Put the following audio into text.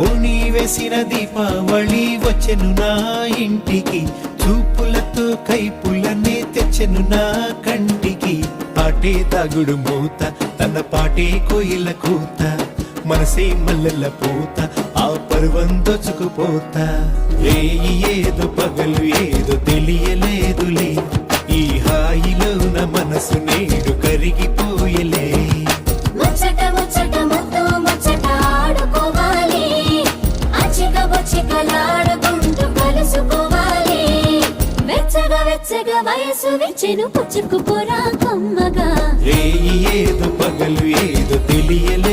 ఓణి వేసిన దీపావళి వచ్చెను నా ఇంటికి, చూపులతో కైపులనే తెచ్చెను నా కంటికి. పాటే తాగుడు మూత, తన పాటే కోయిల కూత, మనసే మల్లెల పూత, ఆ పర్వం దోచుకుపోతా. రేయి ఏదో పగలు ఏదో తెలియలేదులే, ఈ హాయిలో నా మనసు నేడు కరిగిపోయలే. ముచ్చట ముచ్చట ముద్దు ముచ్చట ఆడుకోవాలి, అచ్చిక బొచ్చికలాడుకుంటూ కలుసుకోవాలి. వెచ్చగా వెచ్చగా వయసు విచ్చెను పుచ్చుకుపోరా కొమ్మగా. రేయి ఏదో పగలు ఏదో తెలియలే